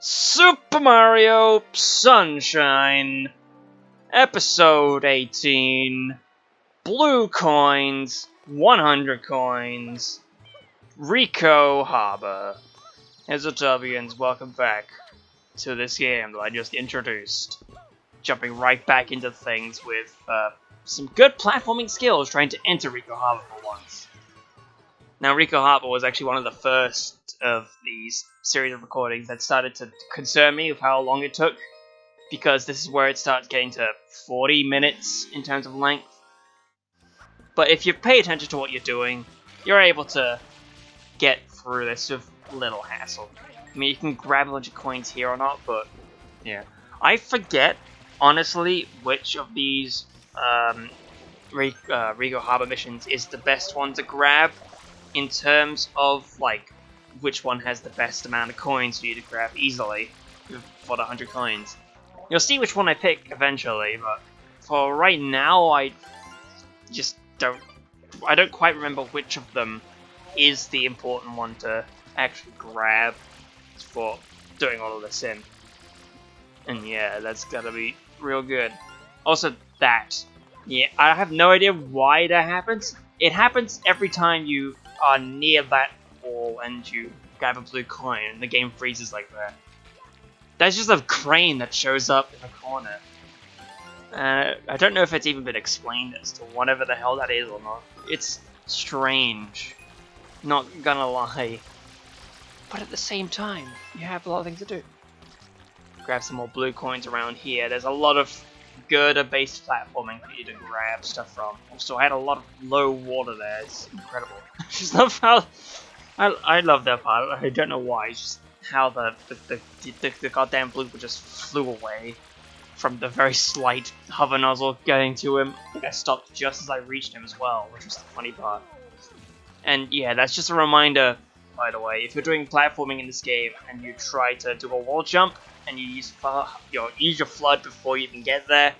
Super Mario Sunshine, Episode 18, Blue Coins, 100 Coins, Ricco Harbor. Here's the Tubians, welcome back to this game that I just introduced. Jumping right back into things with some good platforming skills trying to enter Ricco Harbor for once. Now, Ricco Harbor was actually one of the first of these series of recordings that started to concern me with how long it took, because this is where it starts getting to 40 minutes in terms of length. But if you pay attention to what you're doing, you're able to get through this with little hassle. I mean, you can grab a bunch of coins here or not, but yeah. I forget, honestly, which of these Ricco Harbor missions is the best one to grab in terms of, like, which one has the best amount of coins for you to grab easily for the 100 coins. You'll see which one I pick eventually, but for right now, I don't quite remember which of them is the important one to actually grab for doing all of this in. And yeah, that's gotta be real good. Also, yeah, I have no idea why that happens. It happens every time you are near that wall and you grab a blue coin and the game freezes like that. There's just a crane that shows up in the corner. I don't know if it's even been explained as to whatever the hell that is or not. It's strange, not gonna lie. But at the same time, you have a lot of things to do. Grab some more blue coins around here. There's a lot of girder-based platforming for you to grab stuff from. Also, I had a lot of low water there. It's incredible. I just love how I love that part. I don't know why. It's just how the goddamn blooper just flew away from the very slight hover nozzle getting to him. I think I stopped just as I reached him as well, which was the funny part. And yeah, that's just a reminder, by the way, if you're doing platforming in this game and you try to do a wall jump and you use your flood before you even get there,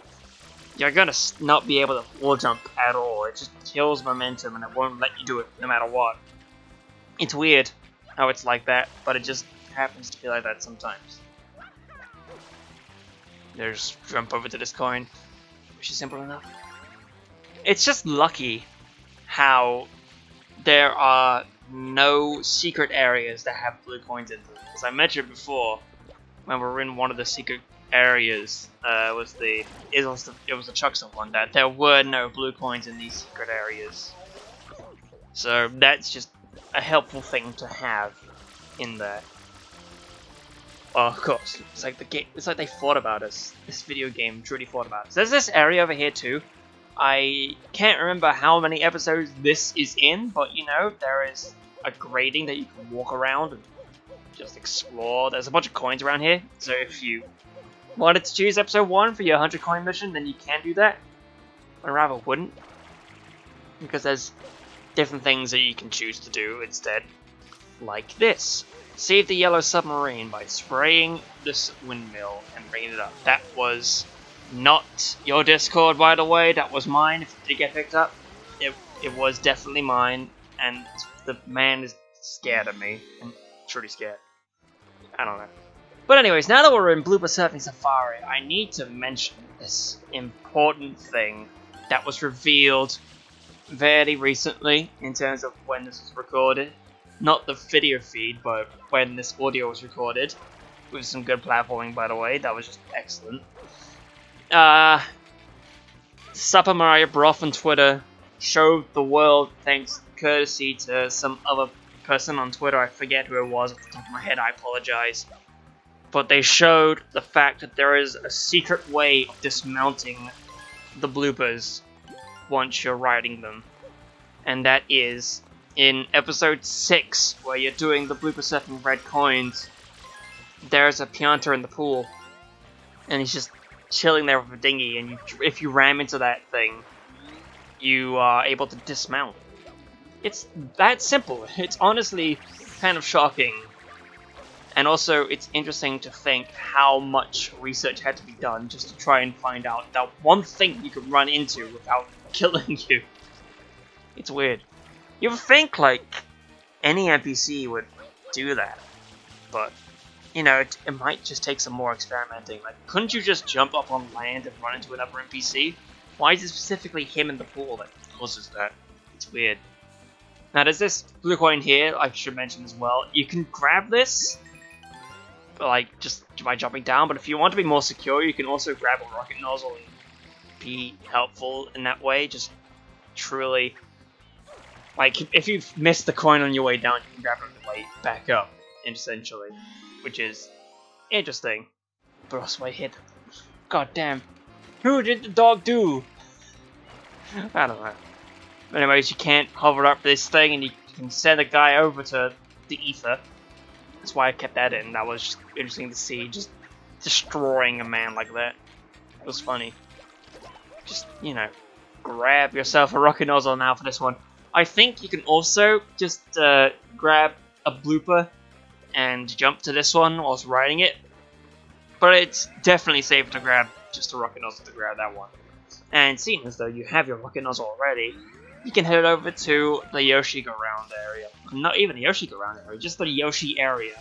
you're gonna not be able to wall jump at all. It just kills momentum and it won't let you do it no matter what. It's weird how it's like that, but it just happens to be like that sometimes. There's jump over to this coin, which is simple enough. It's just lucky how there are no secret areas that have blue coins in them. As I mentioned before, when we were in one of the secret areas, it was the Chuckster one, that there were no blue coins in these secret areas. So that's just a helpful thing to have in there. Oh, of course, it's like they thought about us. This video game truly thought about us. There's this area over here too. I can't remember how many episodes this is in, but you know, there is a grating that you can walk around and just explore. There's a bunch of coins around here, so if you wanted to choose episode 1 for your 100 coin mission, then you can do that. I rather wouldn't, because there's different things that you can choose to do instead. Like this. Save the yellow submarine by spraying this windmill and bringing it up. That was not your Discord, by the way. That was mine. If it did get picked up, it was definitely mine. And the man is scared of me. And truly scared. I don't know. But anyways, now that we're in Blooper Surfing Safari, I need to mention this important thing that was revealed very recently in terms of when this was recorded. Not the video feed, but when this audio was recorded. With some good platforming, by the way. That was just excellent. Super Mario Broth on Twitter showed the world, thanks courtesy to some other person on Twitter. I forget who it was off the top of my head, I apologize. But they showed the fact that there is a secret way of dismounting the bloopers once you're riding them. And that is in episode 6, where you're doing the blooper surfing red coins. There's a Pianta in the pool, and he's just chilling there with a dinghy, and if you ram into that thing, you are able to dismount. It's that simple. It's honestly kind of shocking. And also, it's interesting to think how much research had to be done just to try and find out that one thing you could run into without killing you. It's weird. You would think, like, any NPC would do that, but you know, it might just take some more experimenting. Like, couldn't you just jump up on land and run into another NPC? Why is it specifically him in the pool that causes that? It's weird. Now, there's this blue coin here, I should mention as well. You can grab this, like, just by jumping down, but if you want to be more secure, you can also grab a rocket nozzle and be helpful in that way. Just truly, like, if you've missed the coin on your way down, you can grab it on the way back up, essentially, which is interesting. But also I hit. God damn. Who did the dog do? I don't know. But anyways, you can't hover up this thing and you can send a guy over to the ether. That's why I kept that in. That was just interesting to see, just destroying a man like that. It was funny. Just, you know, grab yourself a rocket nozzle now for this one. I think you can also just grab a blooper and jump to this one whilst riding it. But it's definitely safer to grab just a rocket nozzle to grab that one. And seeing as though you have your rocket nozzle already, you can head over to the Yoshi-Go-Round area. Not even the Yoshi-Go-Round area, just the Yoshi area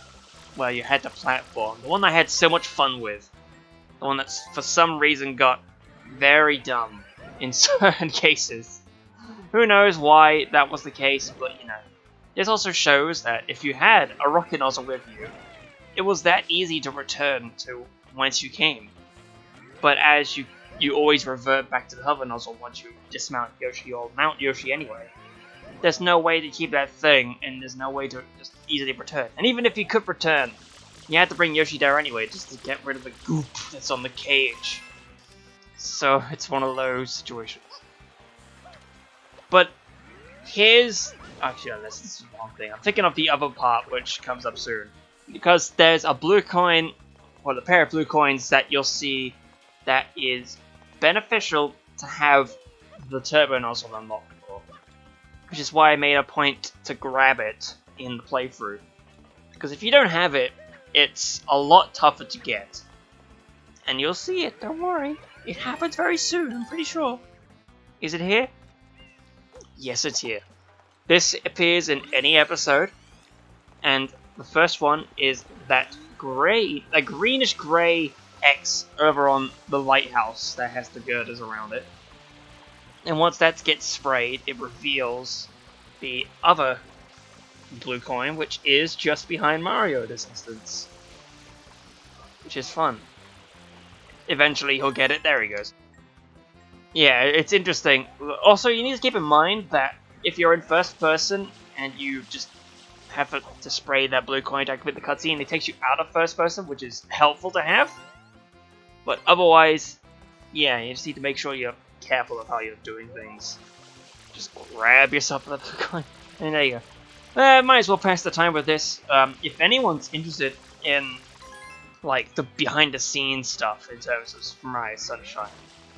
where you had the platform. The one I had so much fun with. The one that for some reason got very dumb in certain cases. Who knows why that was the case, but you know. This also shows that if you had a rocket nozzle with you, it was that easy to return to whence you came. But as you always revert back to the hover nozzle once you dismount Yoshi or mount Yoshi anyway. There's no way to keep that thing, and there's no way to just easily return. And even if you could return, you had to bring Yoshi there anyway, just to get rid of the goop that's on the cage. So it's one of those situations. But here's... Actually, no, this is the wrong thing. I'm thinking of the other part, which comes up soon. Because there's a blue coin, or a pair of blue coins that you'll see that is beneficial to have the turbo nozzle unlocked for. Which is why I made a point to grab it in the playthrough. Because if you don't have it, it's a lot tougher to get. And you'll see it, don't worry. It happens very soon, I'm pretty sure. Is it here? Yes, it's here. This appears in any episode. And the first one is that greenish grey X over on the lighthouse that has the girders around it. And once that gets sprayed, it reveals the other blue coin, which is just behind Mario in this instance. Which is fun. Eventually he'll get it. There he goes. Yeah, it's interesting. Also, you need to keep in mind that if you're in first person and you just have to spray that blue coin to activate the cutscene, it takes you out of first person, which is helpful to have. But otherwise, yeah, you just need to make sure you're careful of how you're doing things. Just grab yourself the blue coin, and there you go. Might as well pass the time with this. If anyone's interested in like the behind-the-scenes stuff in terms of Mario Sunshine,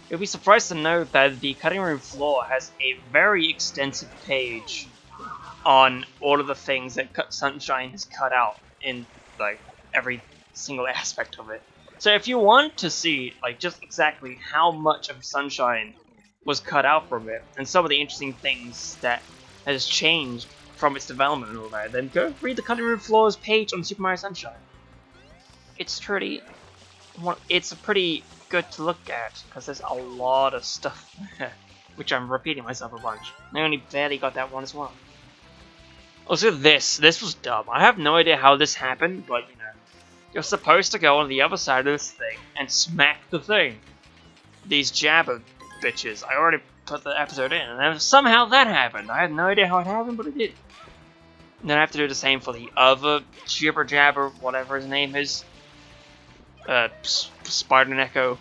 you'll be surprised to know that the cutting room floor has a very extensive page on all of the things that Sunshine has cut out in like every single aspect of it. So if you want to see like just exactly how much of Sunshine was cut out from it, and some of the interesting things that has changed from its development and all that, then go read the cutting room floors page on Super Mario Sunshine. It's pretty good to look at, because there's a lot of stuff which I'm repeating myself a bunch. I only barely got that one as well. Also this was dumb. I have no idea how this happened, but you know, you're supposed to go on the other side of this thing and smack the thing. These jabber bitches. I already put the episode in, and then somehow that happened. I have no idea how it happened, but it did. And then I have to do the same for the other jibber jabber, whatever his name is. Spartan Echo.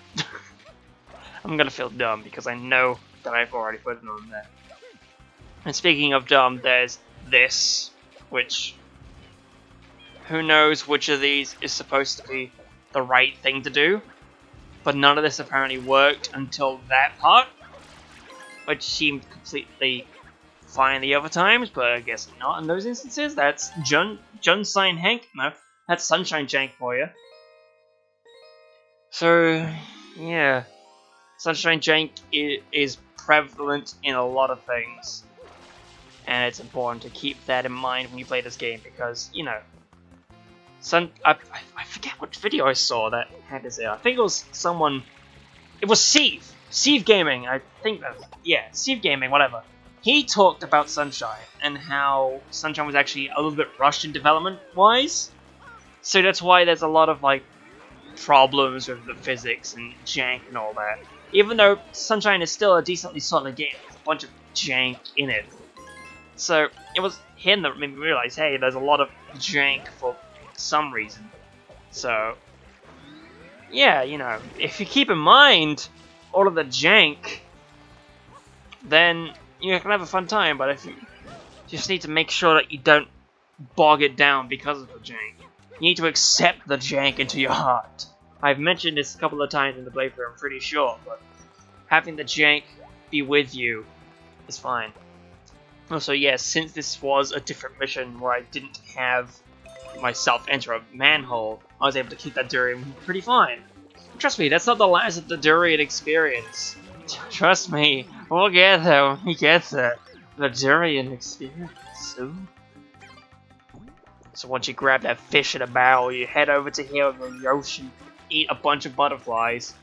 I'm gonna feel dumb because I know that I've already put it on there. And speaking of dumb, there's this, which who knows which of these is supposed to be the right thing to do, but none of this apparently worked until that part, which seemed completely fine the other times, but I guess not in those instances. That's Sunshine Hank. No, that's Sunshine Jank for you. So, yeah, Sunshine Jank is prevalent in a lot of things, and it's important to keep that in mind when you play this game, because, you know, I forget what video I saw that had this there. I think it was someone. It was Steve. Steve Gaming. I think that. Yeah, Steve Gaming. Whatever. He talked about Sunshine and how Sunshine was actually a little bit rushed in development-wise. So that's why there's a lot of like problems with the physics and jank and all that. Even though Sunshine is still a decently solid game, there's a bunch of jank in it. So it was him that made me realize, hey, there's a lot of jank for some reason. So yeah, you know, if you keep in mind all of the jank, then you can have a fun time. But if you just need to make sure that you don't bog it down because of the jank. You need to accept the jank into your heart. I've mentioned this a couple of times in the playthrough, I'm pretty sure, but having the jank be with you is fine. Also, yes, since this was a different mission where I didn't have myself enter a manhole, I was able to keep that durian pretty fine. Trust me, that's not the last of the durian experience. Trust me, we'll get there when we get there. The durian experience soon. So once you grab that fish in a barrel, you head over to here in the ocean, eat a bunch of butterflies.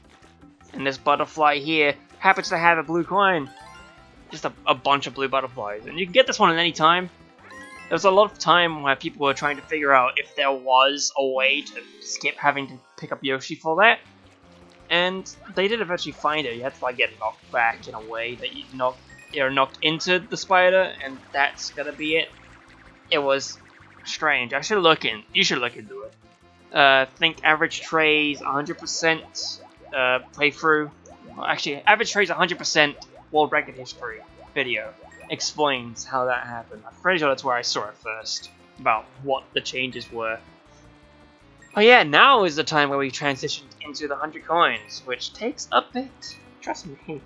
And this butterfly here happens to have a blue coin. Just a bunch of blue butterflies. And you can get this one at any time. There was a lot of time where people were trying to figure out if there was a way to skip having to pick up Yoshi for that. And they did eventually find it. You had to like get knocked back in a way that you're knocked into the spider, and that's gonna be it. It was strange. You should look into it. I think average trays 100% playthrough. Well, actually, average trays 100% world record history video explains how that happened. I'm pretty sure that's where I saw it first, about what the changes were. Oh yeah, now is the time where we transitioned into the 100 coins, which takes a bit. Trust me.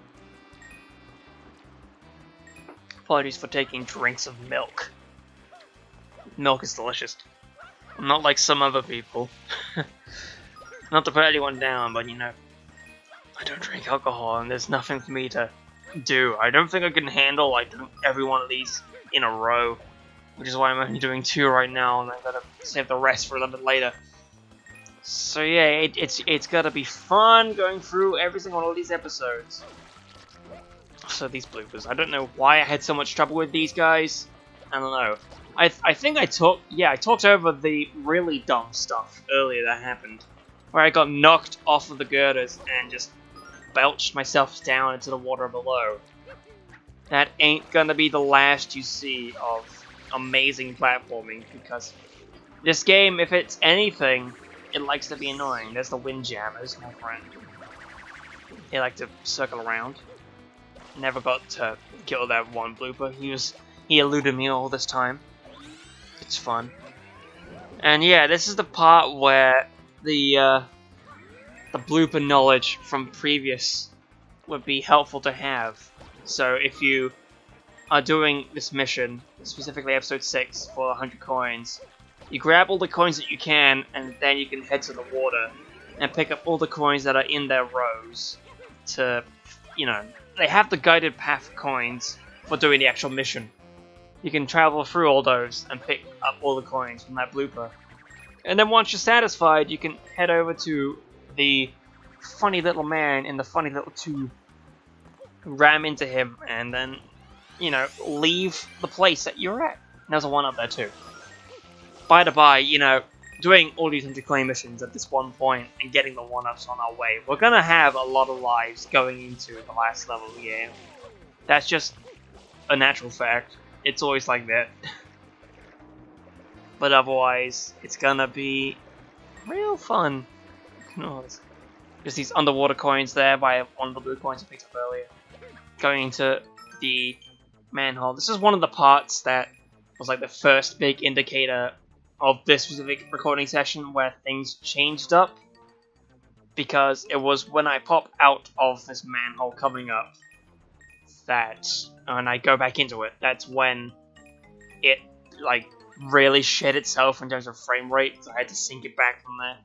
Apologies for taking drinks of milk. Milk is delicious. I'm not like some other people. Not to put anyone down, but you know, I don't drink alcohol and there's nothing for me to do. I don't think I can handle like every one of these in a row, which is why I'm only doing 2 right now, and I gotta save the rest for a little bit later. So yeah, it's gotta be fun going through every single one of these episodes. So these bloopers, I don't know why I had so much trouble with these guys. I don't know. I think I talked over the really dumb stuff earlier that happened, where I got knocked off of the girders and just belched myself down into the water below. That ain't gonna be the last you see of amazing platforming, because this game, if it's anything, it likes to be annoying. There's the windjammers, my friend. They like to circle around. Never got to kill that one blooper. He eluded me all this time. It's fun. And yeah, this is the part where the blooper knowledge from previous would be helpful to have. So if you are doing this mission, specifically episode 6 for 100 coins, you grab all the coins that you can, and then you can head to the water and pick up all the coins that are in their rows to, you know, they have the guided path coins for doing the actual mission. You can travel through all those and pick up all the coins from that blooper. And then once you're satisfied, you can head over to the funny little man in the funny little tube, ram into him, and then, you know, leave the place that you're at. And there's a 1-up there too. By the by, you know, doing all these 100 coin missions at this one point and getting the 1-ups on our way, we're gonna have a lot of lives going into the last level of the game. That's just a natural fact. It's always like that. But otherwise, it's gonna be real fun. There's these underwater coins there by one of the blue coins I picked up earlier. Going into the manhole. This is one of the parts that was like the first big indicator of this specific recording session where things changed up. Because it was when I pop out of this manhole coming up that, and I go back into it, that's when it like really shed itself in terms of frame rate, so I had to sync it back from there.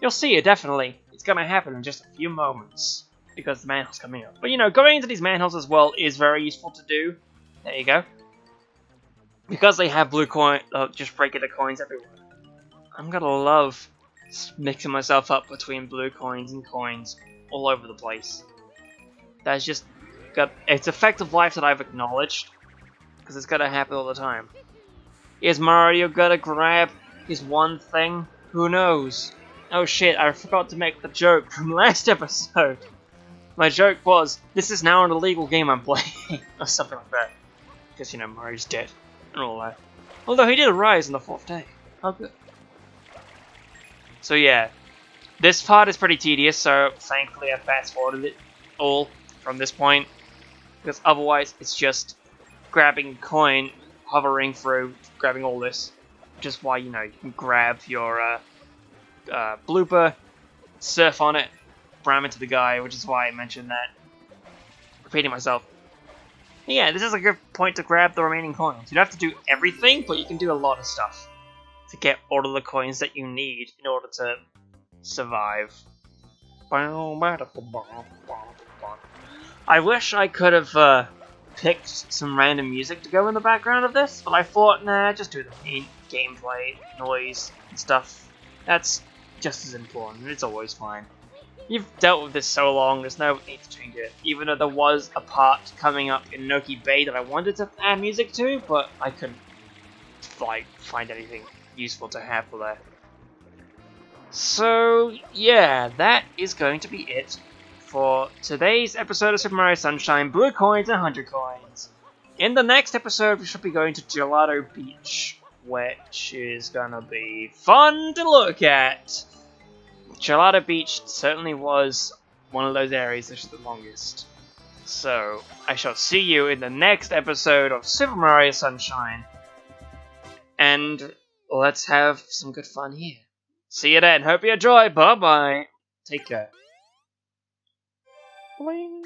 You'll see it, definitely. It's gonna happen in just a few moments, because the manhole's coming up. But you know, going into these manholes as well is very useful to do. There you go. Because they have blue coin, just regular coins everywhere. I'm gonna love mixing myself up between blue coins and coins all over the place. That's just it's a fact of life that I've acknowledged, because it's gotta happen all the time. Is Mario gonna grab his one thing? Who knows? Oh shit, I forgot to make the joke from last episode. My joke was, this is now an illegal game I'm playing, or something like that. Because, you know, Mario's dead, and all that. Although he did arise on the 4th day. How good. So yeah, this part is pretty tedious, so thankfully I fast-forwarded it all from this point. Because otherwise, it's just grabbing coin, hovering through, grabbing all this. Which is why, you know, you can grab your blooper, surf on it, ram into the guy, which is why I mentioned that. Repeating myself. Yeah, this is a good point to grab the remaining coins. You don't have to do everything, but you can do a lot of stuff to get all of the coins that you need in order to survive. I wish I could have picked some random music to go in the background of this, but I thought, nah, just do the main gameplay, noise, and stuff. That's just as important, it's always fine. You've dealt with this so long, there's no need to change it. Even though there was a part coming up in Noki Bay that I wanted to add music to, but I couldn't, like, find anything useful to have for that. So, yeah, that is going to be it for today's episode of Super Mario Sunshine, Blue Coins and 100 Coins. In the next episode, we should be going to Gelato Beach, which is gonna be fun to look at. Gelato Beach certainly was one of those areas that's the longest. So, I shall see you in the next episode of Super Mario Sunshine. And let's have some good fun here. See you then. Hope you enjoy. Bye-bye. Take care. Boing.